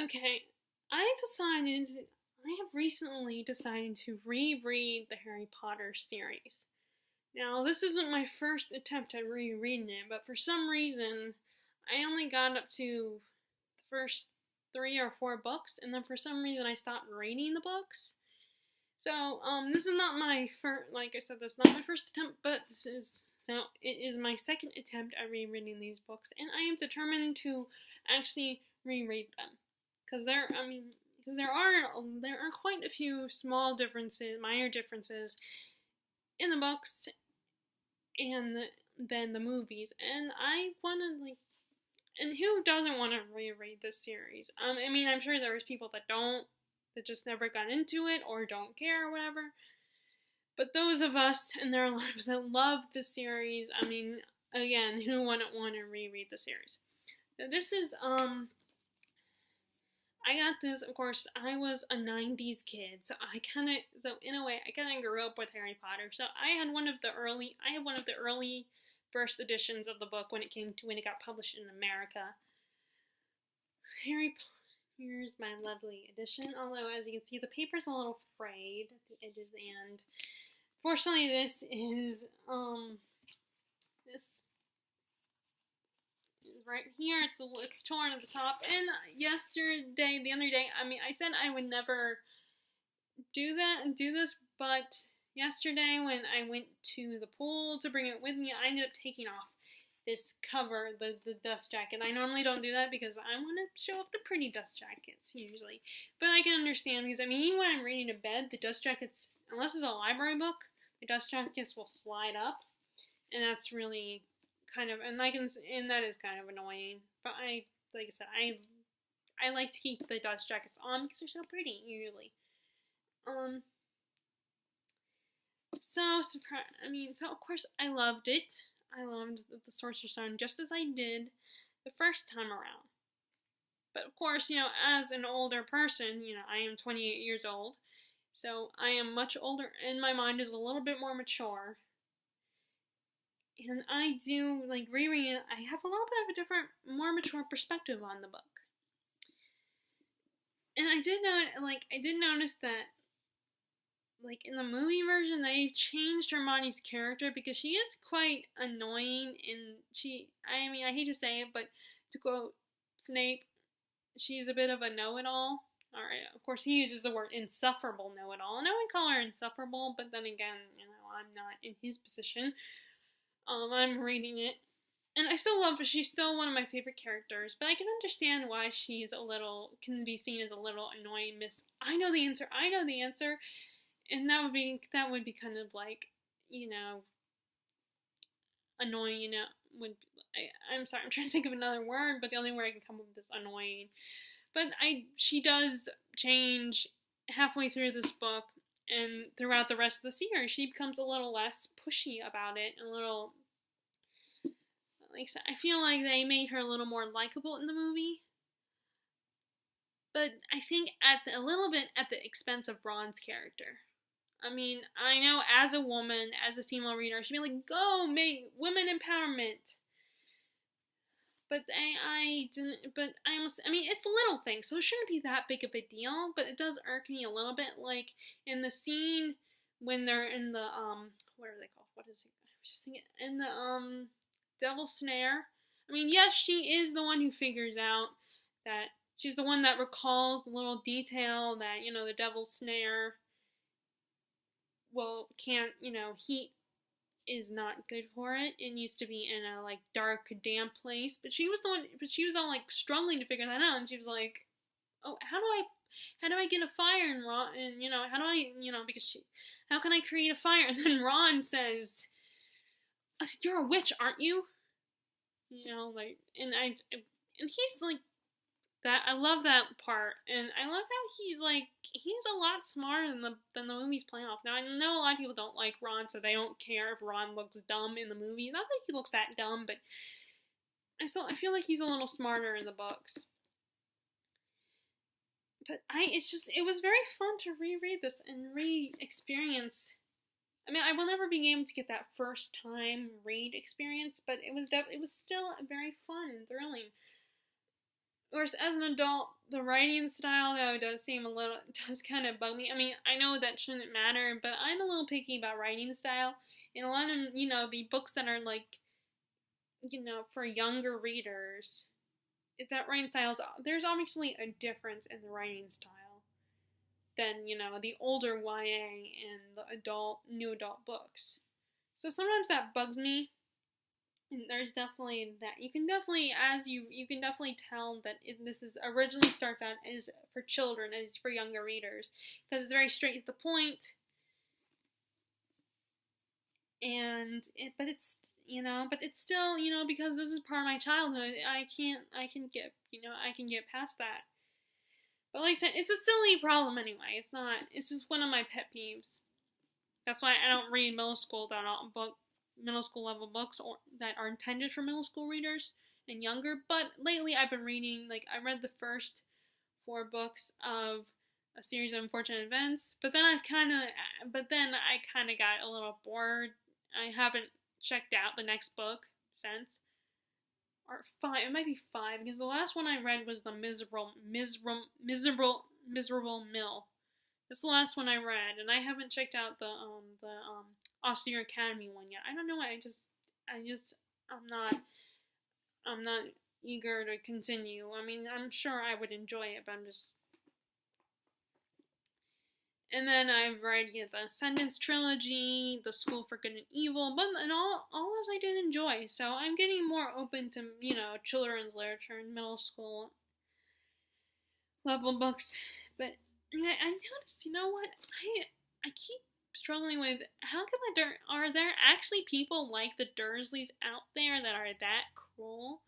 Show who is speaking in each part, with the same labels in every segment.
Speaker 1: Okay, I have recently decided to reread the Harry Potter series. Now, this isn't my first attempt at rereading it, but for some reason, I only got up to the first 3 or 4 books, and then for some reason I stopped reading the books. So, this is not my first, like I said, this is not my first attempt, but it is my second attempt at rereading these books, and I am determined to actually reread them. Because there are quite a few small differences, minor differences in the books and then the movies, and I want to and who doesn't want to reread this series? I'm sure there's people that just never got into it or don't care or whatever. But those of us in their lives that love the series, again, who wouldn't want to reread the series? So this is I got this, of course, I was a 90s kid, so in a way, I kind of grew up with Harry Potter. So I had one of the early first editions of the book when it got published in America. Here's my lovely edition, although as you can see, the paper's a little frayed at the edges, and fortunately this is right here. It's torn at the top. And the other day, I said I would never do this, but yesterday when I went to the pool to bring it with me, I ended up taking off this cover, the dust jacket. I normally don't do that because I want to show off the pretty dust jackets usually, but I can understand because even when I'm reading to bed, the dust jackets, unless it's a library book, the dust jackets will slide up, and that's really that is kind of annoying. But like I said, I like to keep the dust jackets on because they're so pretty usually. So of course I loved it. I loved the Sorcerer's Stone just as I did the first time around. But of course, as an older person, I am 28 years old, so I am much older, and my mind is a little bit more mature. And I do, rereading it, I have a little bit of a different, more mature perspective on the book. And I did notice that, in the movie version, they changed Hermione's character because she is quite annoying, and I hate to say it, but to quote Snape, she's a bit of a know-it-all. Alright, of course, he uses the word insufferable know-it-all, and I would call her insufferable, but then again, I'm not in his position. I'm reading it, and I still love her. She's still one of my favorite characters, but I can understand why can be seen as a little annoying Miss, I know the answer, and that would be kind of annoying, I'm sorry, I'm trying to think of another word, but the only word I can come up with is annoying. But she does change halfway through this book, and throughout the rest of the series, she becomes a little less pushy about it, I feel like they made her a little more likable in the movie. But I think a little bit at the expense of Ron's character. I know as a woman, as a female reader, I should be like, go, make women empowerment. But it's a little thing, so it shouldn't be that big of a deal, but it does irk me a little bit, in the scene when they're in the, what are they called? What is it? I was just thinking, in the, Devil's Snare. Yes, she is the one who figures out that, she's the one that recalls the little detail that, the Devil's Snare, heat is not good for it. It needs to be in a dark, damp place. But she was all struggling to figure that out, and she was like, "Oh, how do I get a fire?" And Ron, and how do I, how can I create a fire? And then Ron says, I said, "You're a witch, aren't you?" And he's like that. I love that part, and I love how he's a lot smarter than the movie's playing off. Now I know a lot of people don't like Ron, so they don't care if Ron looks dumb in the movie. Not that he looks that dumb, but I feel like he's a little smarter in the books. But it was very fun to reread this and re-experience. I will never be able to get that first time read experience, but it was still very fun and thrilling. Whereas as an adult, the writing style though does kind of bug me. I mean, I know that shouldn't matter, but I'm a little picky about writing style. And a lot of, the books that are like, for younger readers, that writing styles, there's obviously a difference in the writing style than, the older YA and the new adult books. So sometimes that bugs me. And there's definitely that. You can definitely, you can definitely tell that this is originally starts out as for children, as for younger readers, because it's very straight to the point. And but it's still, because this is part of my childhood, I can get past that. But like I said, it's a silly problem anyway. It's just one of my pet peeves. That's why I don't read middle school level books that are intended for middle school readers and younger. But lately I've been reading, like, I read the first 4 books of a series of unfortunate events, but then I kind of got a little bored. I haven't checked out the next book since. Or 5, it might be 5, because the last one I read was the Miserable Mill. That's the last one I read, and I haven't checked out the Austere Academy one yet. I don't know why. I'm not eager to continue. I mean, I'm sure I would enjoy it, but I'm just. And then I've read the Ascendance trilogy, The School for Good and Evil, and all those I did enjoy. So I'm getting more open to children's literature and middle school level books. But I noticed, what I keep struggling with, how come are there actually people like the Dursleys out there that are that cruel?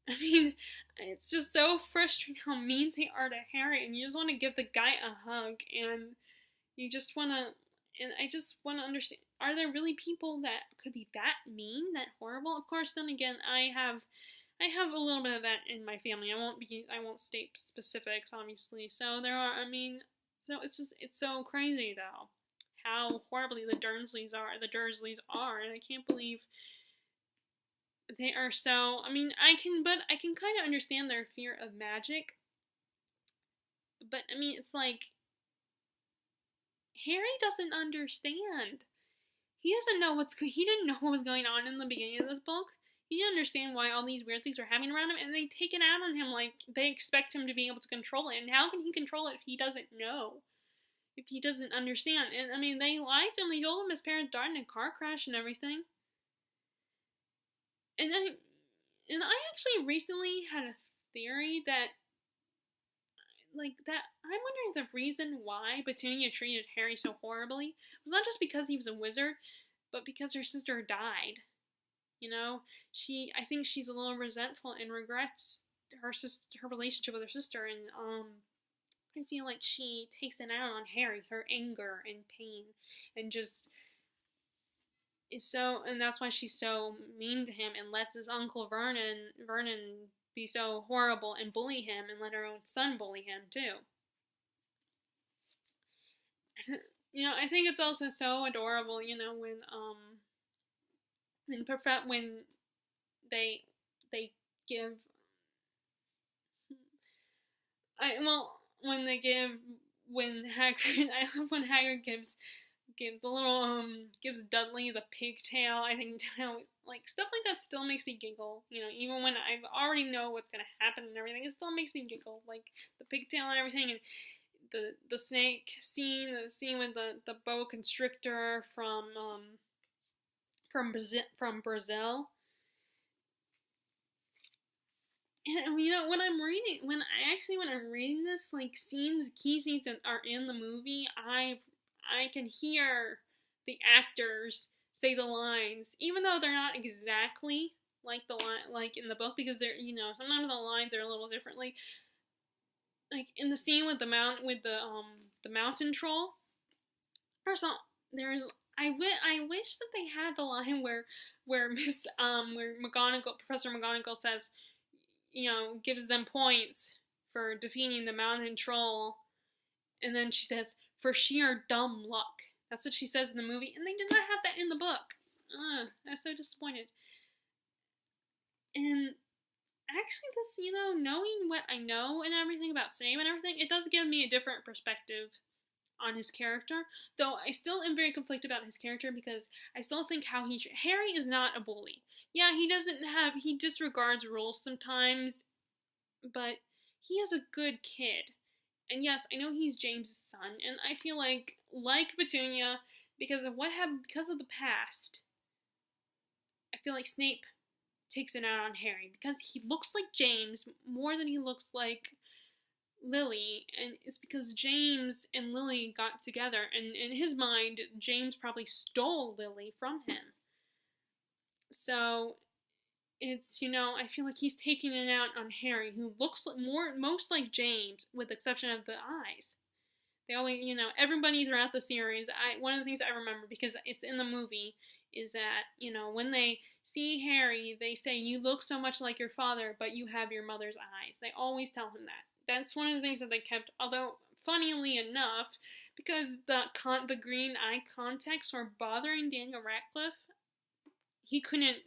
Speaker 1: I mean, it's just so frustrating how mean they are to Harry, and you just want to give the guy a hug, and you just want to, and I just want to understand, are there really people that could be that mean, that horrible? Of course, then again, I have a little bit of that in my family. I won't state specifics, obviously. So there are, so it's so crazy though, how horribly the Dursleys are, and I can't believe they are so, I can kind of understand their fear of magic, but it's like, Harry doesn't understand. He didn't know what was going on in the beginning of this book. He didn't understand why all these weird things were happening around him, and they take it out on him like they expect him to be able to control it. And how can he control it if he doesn't know? If he doesn't understand? And they lied to him. They told him his parents died in a car crash and everything. And I actually recently had a theory that, I'm wondering the reason why Petunia treated Harry so horribly was not just because he was a wizard, but because her sister died. I think she's a little resentful and regrets her relationship with her sister, and I feel like she takes it out on Harry, her anger and pain, and just is so, and that's why she's so mean to him and lets his uncle Vernon be so horrible and bully him, and let her own son bully him too. I think it's also so adorable, when they give, when Hagrid, I love when Hagrid gives the little, gives Dudley the pigtail. I think, like, stuff like that still makes me giggle, even when I already know what's gonna happen and everything, it still makes me giggle, like, the pigtail and everything, and the snake scene, the scene with the boa constrictor from Brazil. And when I'm reading this, like, key scenes that are in the movie, I can hear the actors say the lines, even though they're not exactly like the line, like in the book, because they're, sometimes the lines are a little differently. Like in the scene with the mountain troll, first of all, I wish that they had the line where Professor McGonagall says, gives them points for defeating the mountain troll, and then she says, for sheer dumb luck. That's what she says in the movie, and they did not have that in the book. I'm so disappointed. And actually this, knowing what I know and everything about Snape and everything, it does give me a different perspective on his character. Though I still am very conflicted about his character because I still think Harry is not a bully. Yeah, he disregards rules sometimes, but he is a good kid. And yes, I know he's James's son, and I feel like Petunia, because of what happened, because of the past, I feel like Snape takes it out on Harry because he looks like James more than he looks like Lily, and it's because James and Lily got together, and in his mind, James probably stole Lily from him. So it's, I feel like he's taking it out on Harry, who looks most like James, with the exception of the eyes. They always, everybody throughout the series, one of the things I remember, because it's in the movie, is that, when they see Harry, they say, "You look so much like your father, but you have your mother's eyes." They always tell him that. That's one of the things that they kept, although, funnily enough, because the green eye contacts were bothering Daniel Radcliffe, he couldn't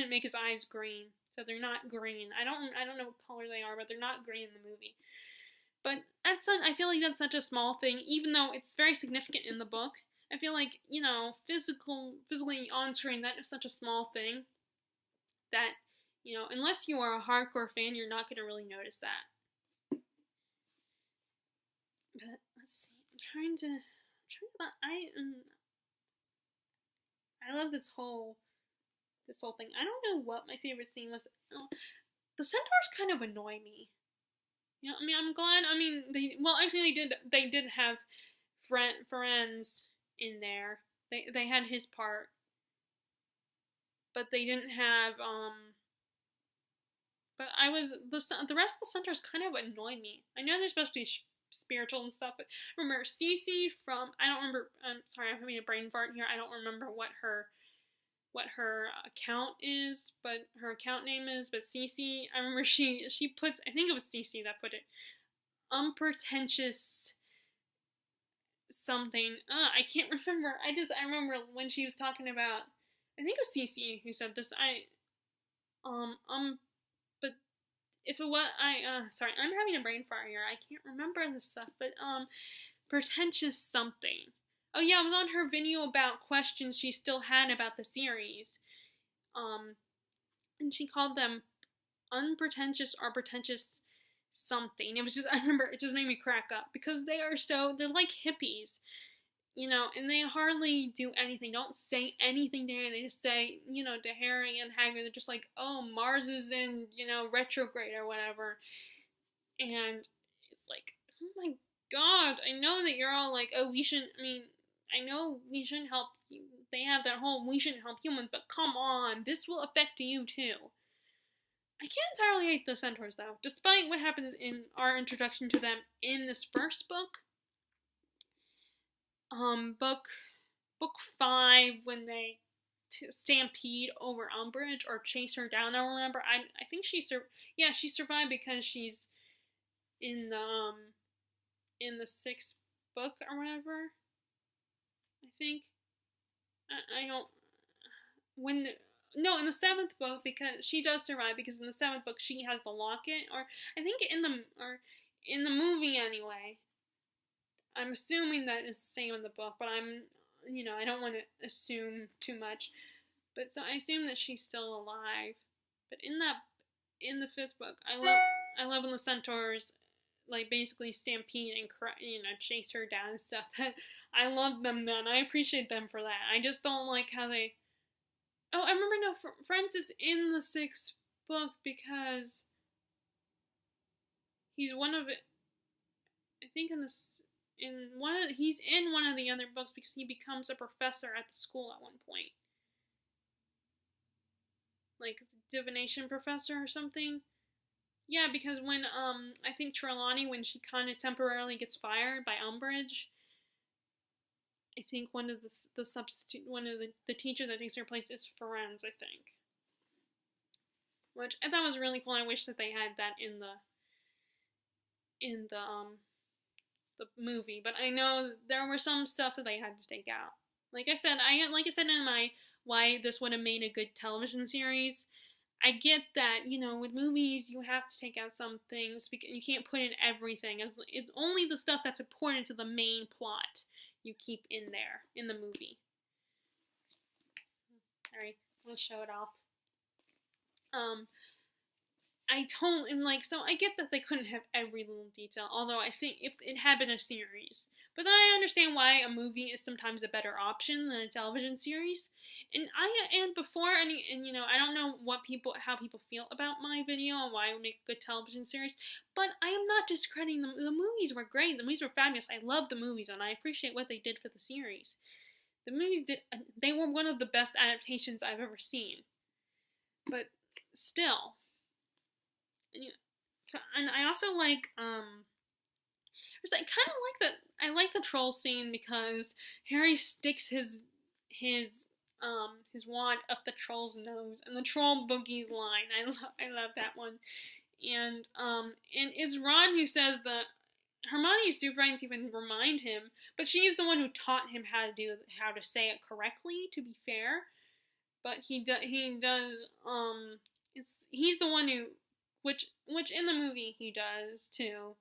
Speaker 1: make his eyes green, so they're not green. I don't know what color they are, but they're not green in the movie. But I feel like that's such a small thing, even though it's very significant in the book. I feel like, physically on screen, that is such a small thing that, unless you are a hardcore fan, you're not going to really notice that. But let's see. I love this whole thing. I don't know what my favorite scene was. The centaurs kind of annoy me. I'm glad. They did have friends in there. They had his part, but they didn't have. But the rest of the centaurs kind of annoy me. I know they're supposed to be spiritual and stuff, but remember Cece from, I don't remember. I'm sorry, I'm having a brain fart here. I don't remember what her account is, but her account name is. But Cece, I remember she puts. I think it was Cece that put it. Unpretentious something. I can't remember. I remember when she was talking about. I think it was Cece who said this. But if it was, sorry, I'm having a brain fart here. I can't remember this stuff, but pretentious something. Oh yeah, it was on her video about questions she still had about the series. And she called them unpretentious or pretentious something. It was just, I remember, it just made me crack up because they're like hippies, and they hardly do anything, don't say anything to Harry. They just say, to Harry and Hagrid, they're just like, "Oh, Mars is in, retrograde or whatever." And it's like, oh my god, I know that you're all like, "Oh, I know we shouldn't help you." They have that whole, "we shouldn't help humans," but come on, this will affect you too. I can't entirely hate the centaurs, though, despite what happens in our introduction to them in this first book. Book 5, when they stampede over Umbridge or chase her down. I don't remember. I think she survived because she's in the 6th book or whatever. I think. I don't. No, in the 7th book, because she does survive, because in the 7th book she has the locket, or I think in the movie anyway. I'm assuming that it's the same in the book, but I don't want to assume too much. But so I assume that she's still alive. But in the 5th book, I love when the centaurs like basically stampede and chase her down and stuff. I love them then. I appreciate them for that. I just don't like how they. Oh, I remember now. Francis in the 6th book because he's one of it. I think he's in one of the other books because he becomes a professor at the school at one point, like divination professor or something. Yeah, because when I think Trelawney, when she kind of temporarily gets fired by Umbridge, I think one of the teacher that takes her place is Ferenz, I think. Which I thought was really cool. I wish that they had that in the movie, but I know there were some stuff that they had to take out. Like I said in my why this would have made a good television series, I get that, with movies you have to take out some things because you can't put in everything. It's only the stuff that's important to the main plot you keep in there in the movie. Alright, let's show it off. So I get that they couldn't have every little detail, although I think if it had been a series. But then I understand why a movie is sometimes a better option than a television series. I don't know how people feel about my video and why I would make a good television series, but I am not discrediting them. The movies were great. The movies were fabulous. I love the movies and I appreciate what they did for the series. The movies they were one of the best adaptations I've ever seen. But still, and I also like I like the troll scene because Harry sticks his wand up the troll's nose and the troll boogies line. I love that one. And it's Ron who says that Hermione is too frightened to even remind him, but she's the one who taught him how to say it correctly, to be fair. But he's the one who, which in the movie he does too.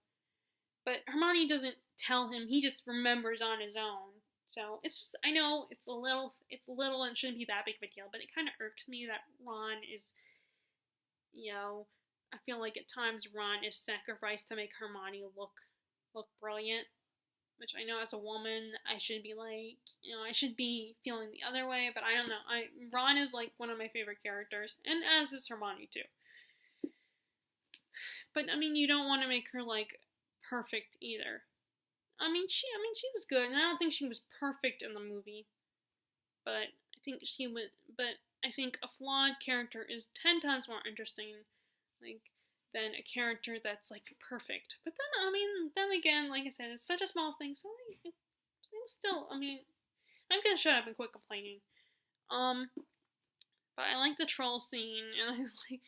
Speaker 1: But Hermione doesn't tell him, he just remembers on his own. So it's just, I know it's a little and shouldn't be that big of a deal, but it kind of irks me that Ron is, I feel like at times Ron is sacrificed to make Hermione look brilliant, which I know as a woman I should be like, I should be feeling the other way, but I don't know. Ron is like one of my favorite characters, and as is Hermione too. But you don't want to make her like perfect either. She was good, and I don't think she was perfect in the movie. But I think a flawed character is 10 times more interesting, than a character that's like perfect. But then again, like I said, it's such a small thing, so it was still. I'm gonna shut up and quit complaining. But I like the troll scene, and I like.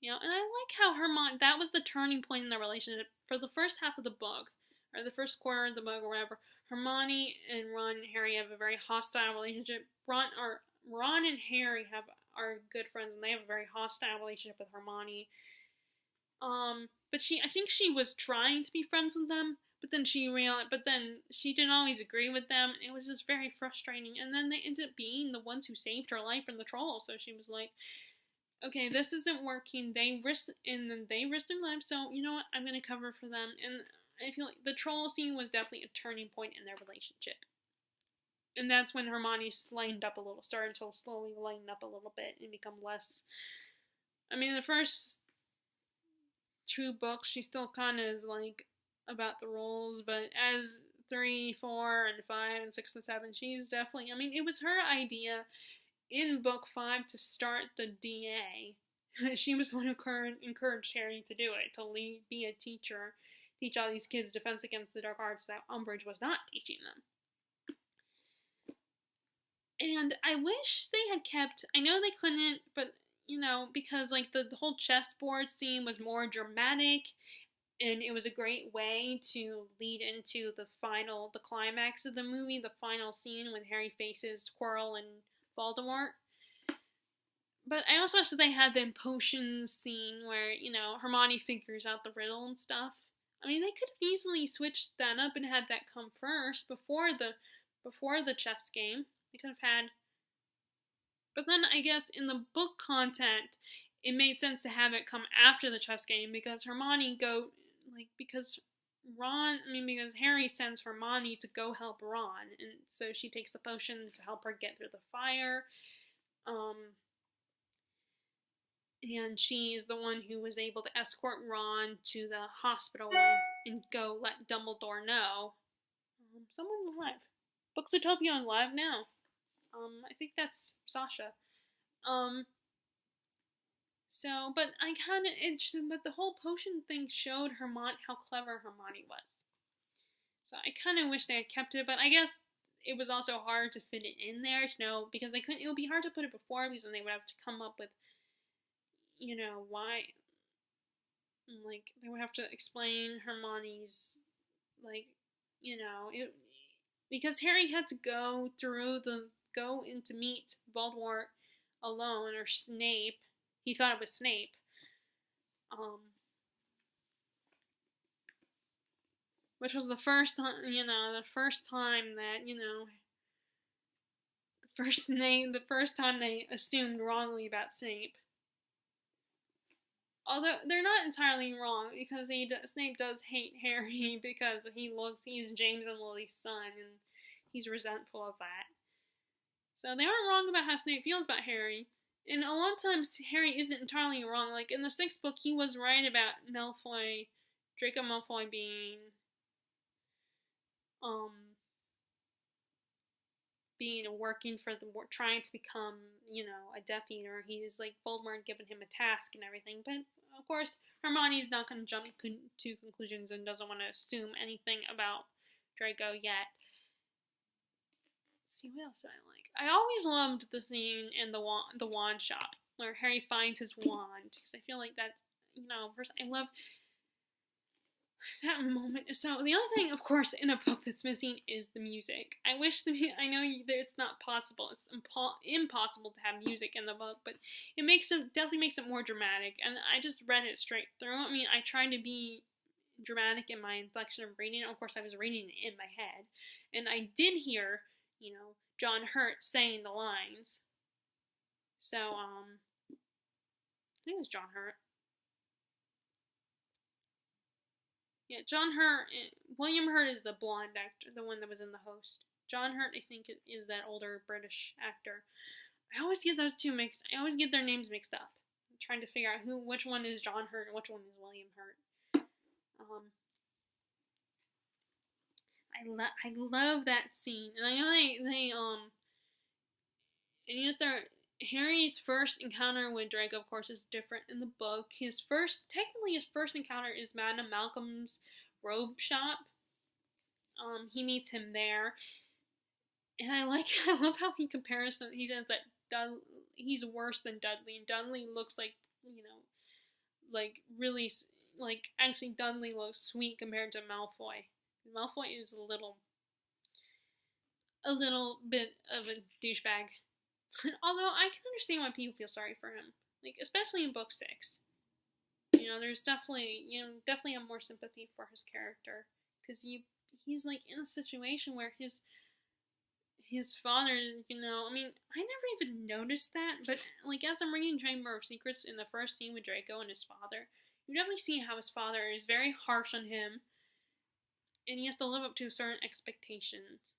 Speaker 1: And I like how Hermione, that was the turning point in their relationship. For the first half of the book, or the first quarter of the book, or whatever, Hermione and Ron and Harry have a very hostile relationship. Ron and Harry are good friends, and they have a very hostile relationship with Hermione. But I think she was trying to be friends with them, but then she didn't always agree with them, and it was just very frustrating. And then they ended up being the ones who saved her life from the troll, so she was like, okay, this isn't working. They risked their lives, so you know what? I'm gonna cover for them. And I feel like the troll scene was definitely a turning point in their relationship. And that's when Hermione started to slowly lighten up a little bit and become less. The first 2 books, she's still kind of like about the rules, but as 3, 4, and 5, and 6, and 7, she's definitely. It was her idea in book 5 to start the DA. She was the one who encouraged Harry to do it, to be a teacher, teach all these kids Defense Against the Dark Arts that Umbridge was not teaching them. And I wish they had kept, I know they couldn't, but, because like the whole chessboard scene was more dramatic, and it was a great way to lead into the climax of the movie, the final scene when Harry faces Quirrell and Voldemort. But I also wish that they had the potions scene where, Hermione figures out the riddle and stuff. They could have easily switched that up and had that come first before the chess game. They could have had. But then I guess in the book content, it made sense to have it come after the chess game because because Harry sends Hermione to go help Ron, and so she takes the potion to help her get through the fire. And she's the one who was able to escort Ron to the hospital and go let Dumbledore know. Someone's alive. Booksutopia is live now. I think that's Sasha. But the whole potion thing showed Hermione how clever Hermione was. So I kind of wish they had kept it, but I guess it was also hard to fit it in there to know, because they couldn't. It would be hard to put it before, because then they would have to come up with, why. They would have to explain Hermione's, because Harry had to go in to meet Voldemort alone, or Snape. he thought it was Snape. Which was the first time, the first time that, the first time they assumed wrongly about Snape. Although they're not entirely wrong, because Snape does hate Harry because he's James and Lily's son, and he's resentful of that. So they aren't wrong about how Snape feels about Harry. And a lot of times Harry isn't entirely wrong. Like in the 6th book, he was right about Draco Malfoy being working for trying to become, a Death Eater. He's like Voldemort giving him a task and everything. But of course, Hermione's not going to jump to conclusions and doesn't want to assume anything about Draco yet. Let's see, what else do I like? I always loved the scene in the wand shop where Harry finds his wand, because I feel like that's, first I love that moment. So the other thing, of course, in a book that's missing is the music. I know it's not possible. It's impossible to have music in the book, but it definitely makes it more dramatic. And I just read it straight through. I mean, I tried to be dramatic in my inflection of reading it. Of course, I was reading it in my head, and I did hear, John Hurt saying the lines. So I think it was John Hurt. Yeah, John Hurt. William Hurt is the blonde actor, the one that was in The Host. John Hurt, I think, is that older British actor. I always get those two mixed. I always get their names mixed up. I'm trying to figure out which one is John Hurt and which one is William Hurt. I love that scene, and I know they and Harry's first encounter with Draco, of course, is different in the book. His first encounter is Madame Malcolm's robe shop. He meets him there, and I love how he compares him. He says that he's worse than Dudley, and Dudley looks like, really, actually Dudley looks sweet compared to Malfoy. Malfoy is a little bit of a douchebag. Although I can understand why people feel sorry for him, especially in book 6. There's definitely have more sympathy for his character, because he's in a situation where his father, I mean, I never even noticed that, but as I'm reading Chamber of Secrets in the first scene with Draco and his father, you definitely see how his father is very harsh on him, and he has to live up to certain expectations.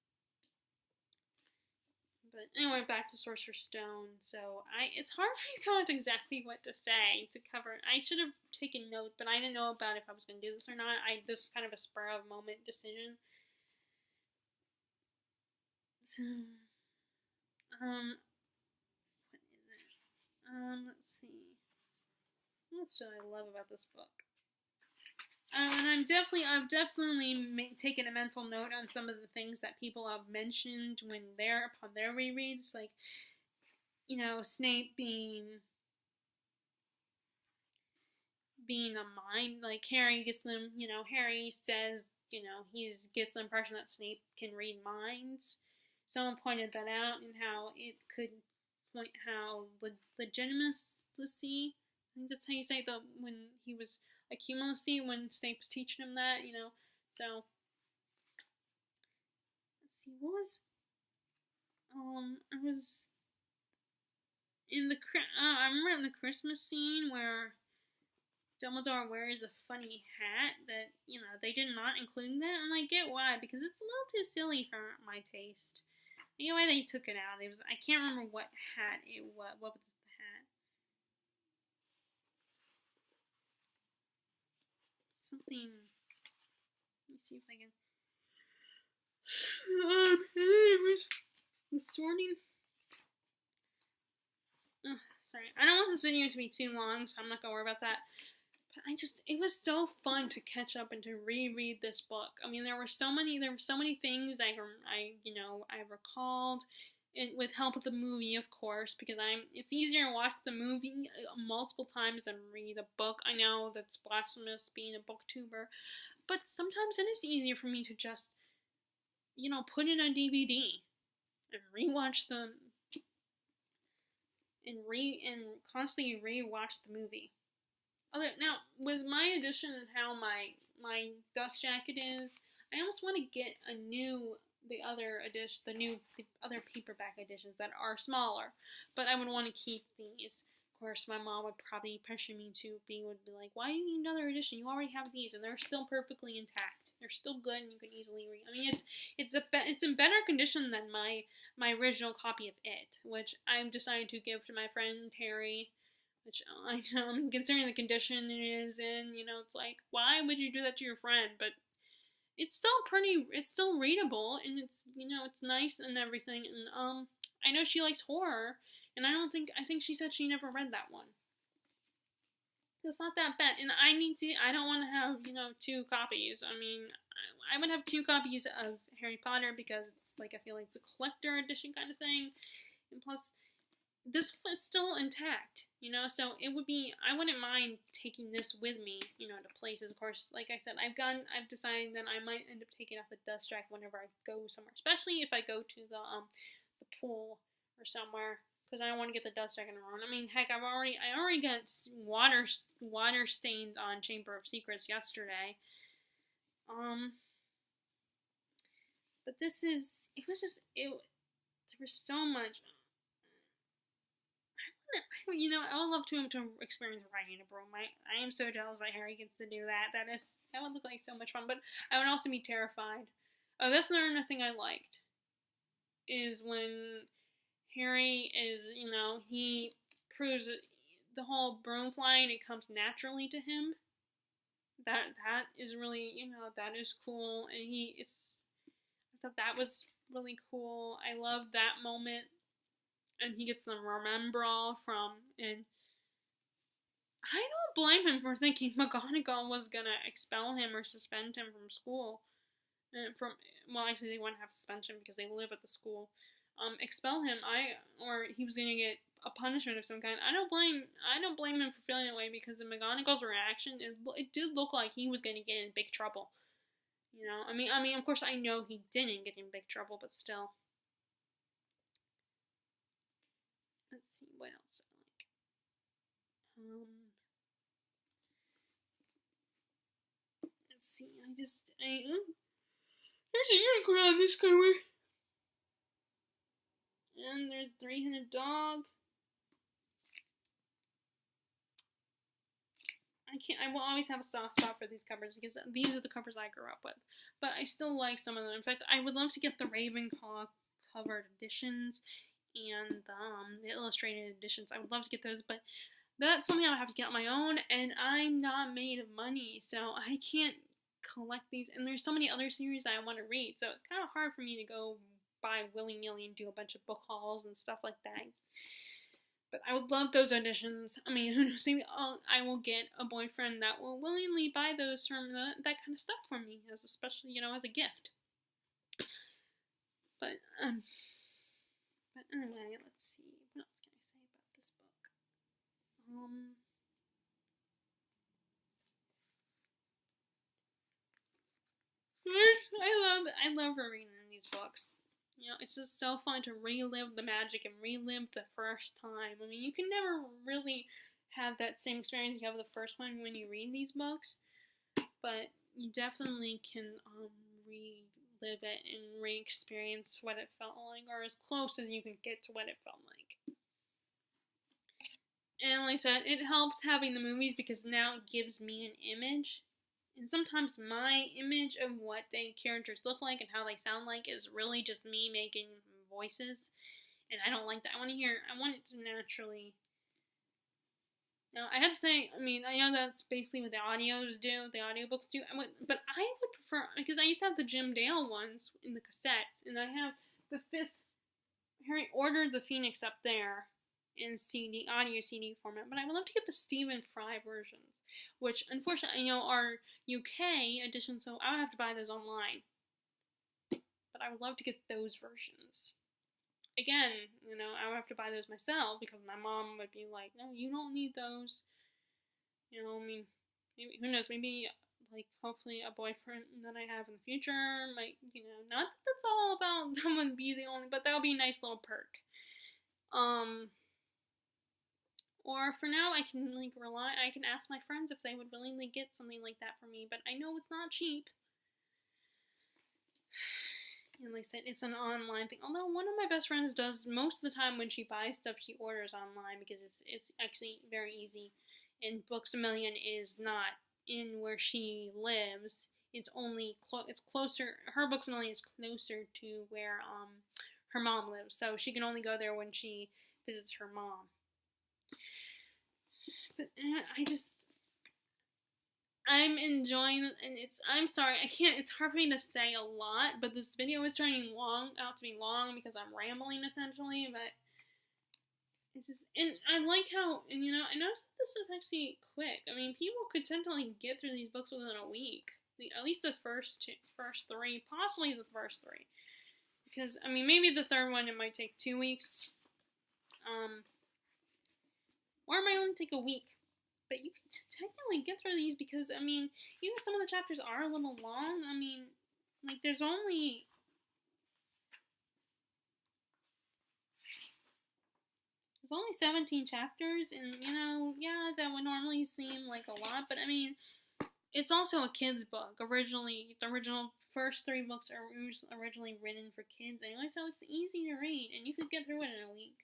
Speaker 1: But anyway, back to Sorcerer's Stone. So it's hard for me to come up with exactly what to say to cover. I should have taken notes, but I didn't know about if I was going to do this or not. This is kind of a spur of moment decision. So, what is it? Let's see. What else do I love about this book? And I've definitely taken a mental note on some of the things that people have mentioned upon their rereads, Snape being a mind, Harry gets them, Harry says, he gets the impression that Snape can read minds. Someone pointed that out, and how it could point how legitimacy, I think that's how you say when he was accumulacy, when Snape was teaching him that, so let's see, what was I was in I remember in the Christmas scene where Dumbledore wears a funny hat that, they did not include that, and I get why, because it's a little too silly for my taste. I get why they took it out. I can't remember what hat it was. What was the hat? Something. Let me see if I can. It was the sorting. Sorry, I don't want this video to be too long, so I'm not gonna worry about that. But it was so fun to catch up and to reread this book. I mean, there were so many things I recalled, and with help of the movie, of course, because it's easier to watch the movie multiple times than read a book. I know that's blasphemous being a booktuber, but sometimes it is easier for me to just, put in a DVD and rewatch them. and constantly rewatch the movie. Now with my edition and how my dust jacket is, I almost want to get the other paperback editions that are smaller, but I would want to keep these. Of course, my mom would probably pressure me to would be like, "Why do you need another edition? You already have these, and they're still perfectly intact. They're still good, and you can easily read." I mean, it's in better condition than my original copy of it, which I'm decided to give to my friend Terry. Which I know, I mean, considering the condition it is in, it's like, why would you do that to your friend? But it's still readable, and it's nice and everything. And I know she likes horror, and I think she said she never read that one. It's not that bad, and I don't want to have, two copies. I mean, I would have two copies of Harry Potter because it's like, I feel like it's a collector edition kind of thing, and plus, this was still intact, so I wouldn't mind taking this with me, to places. Of course, like I said, I've decided that I might end up taking off the dust jacket whenever I go somewhere, especially if I go to the pool or somewhere, because I don't want to get the dust jacket around. I mean, heck, I already got water stains on Chamber of Secrets yesterday. But there was so much. I would love to experience riding a broom. I am so jealous that Harry gets to do that. That would look like so much fun. But I would also be terrified. Oh, that's another thing I liked. Is when Harry is, he proves the whole broom flying, it comes naturally to him. That is really, that is cool. And I thought that was really cool. I love that moment. And he gets the remembrall and I don't blame him for thinking McGonagall was gonna expel him or suspend him from school. Actually they wouldn't have suspension because they live at the school. Expel him, or he was gonna get a punishment of some kind. I don't blame him for feeling that way because of McGonagall's reaction. It did look like he was gonna get in big trouble. I mean, of course I know he didn't get in big trouble, but still. Let's see, what else I like. Let's see, there's a unicorn on this cover. And there's a three-headed dog. I will always have a soft spot for these covers because these are the covers I grew up with. But I still like some of them. In fact, I would love to get the Ravenclaw covered editions and the illustrated editions. I would love to get those, but that's something I would have to get on my own, and I'm not made of money, so I can't collect these. And there's so many other series I want to read, so it's kind of hard for me to go buy willy-nilly and do a bunch of book hauls and stuff like that. But I would love those editions. I mean, who knows, maybe I will get a boyfriend that will willingly buy those from that kind of stuff for me, especially, as a gift. But anyway, let's see. What else can I say about this book? I love rereading these books. It's just so fun to relive the magic and relive the first time. I mean, you can never really have that same experience you have the first one when you read these books, but you definitely can relive it and re-experience what it felt like, or as close as you can get to what it felt like. And like I said, it helps having the movies because now it gives me an image. And sometimes my image of what the characters look like and how they sound like is really just me making voices. And I don't like that. I want it to naturally. Now, I have to say, I mean, I know that's basically what the audiobooks do. But I would prefer, because I used to have the Jim Dale ones in the cassettes, and I have the 5th Harry Ordered the Phoenix up there in audio CD format, but I would love to get the Stephen Fry versions, which unfortunately, are UK editions, so I would have to buy those online. But I would love to get those versions. Again, I would have to buy those myself because my mom would be like, "No, you don't need those." I mean, maybe, who knows, maybe, like, hopefully a boyfriend that I have in the future might, not that that's all about them would be the only, but that would be a nice little perk. Or for now, I can I can ask my friends if they would willingly get something like that for me, but I know it's not cheap. And like I said, it's an online thing. Although one of my best friends does, most of the time when she buys stuff, she orders online because it's actually very easy. And Books A Million is not in where she lives. It's only it's closer. Her Books A Million is closer to where her mom lives, so she can only go there when she visits her mom. But I'm enjoying it, and I'm sorry, it's hard for me to say a lot, but this video is turning out to be long because I'm rambling essentially, but and I like how, and I noticed that this is actually quick. I mean, people could tend to get through these books within a week. At least the first three, possibly the first three. Because, I mean, maybe the third one, it might take 2 weeks. Or it might only take a week. But you can technically get through these because, I mean, even some of the chapters are a little long. I mean, there's only 17 chapters, and, yeah, that would normally seem like a lot, but, I mean, it's also a kid's book. The original first 3 books are originally written for kids anyway, so it's easy to read, and you could get through it in a week.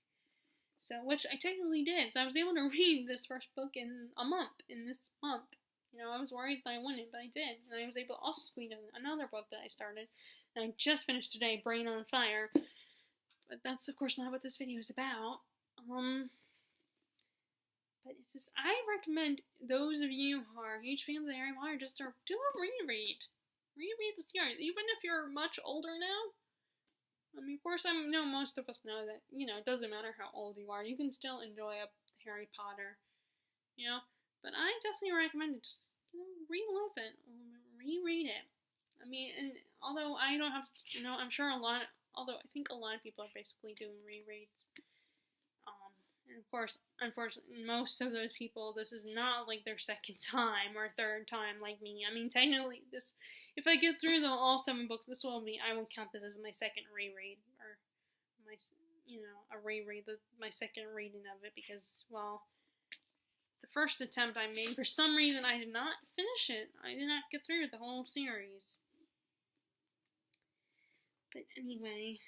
Speaker 1: So, which I technically did. So I was able to read this first book in this month. I was worried that I wouldn't, but I did. And I was able to also squeeze in another book that I started. And I just finished today, Brain on Fire. But that's, of course, not what this video is about. But it's just, I recommend those of you who are huge fans of Harry Potter just to do a reread. Reread the series. Even if you're much older now. I mean, of course, most of us know that, it doesn't matter how old you are. You can still enjoy Harry Potter, But I definitely recommend it. Just, relive it. Reread it. I mean, and although I don't have to, I'm sure although I think a lot of people are basically doing rereads. And of course, unfortunately, most of those people, this is not their second time or third time like me. I mean, technically, if I get through all 7 books, I will count this as my second reread, or a reread, my second reading of it, because, well, the first attempt I made, for some reason, I did not finish it. I did not get through the whole series. But anyway.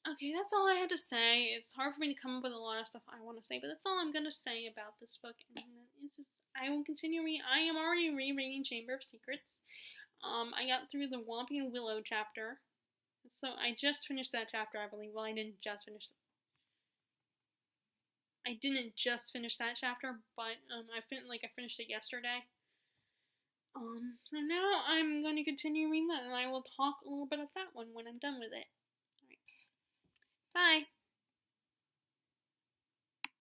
Speaker 1: Okay, that's all I had to say. It's hard for me to come up with a lot of stuff I want to say, but that's all I'm going to say about this book. And it's just, I will continue reading. I am already rereading Chamber of Secrets. I got through the Whomping Willow chapter. So I just finished that chapter, I believe. Well, I didn't just finish it. I didn't just finish that chapter, but I finished it yesterday. So now I'm going to continue reading that, and I will talk a little bit of that one when I'm done with it.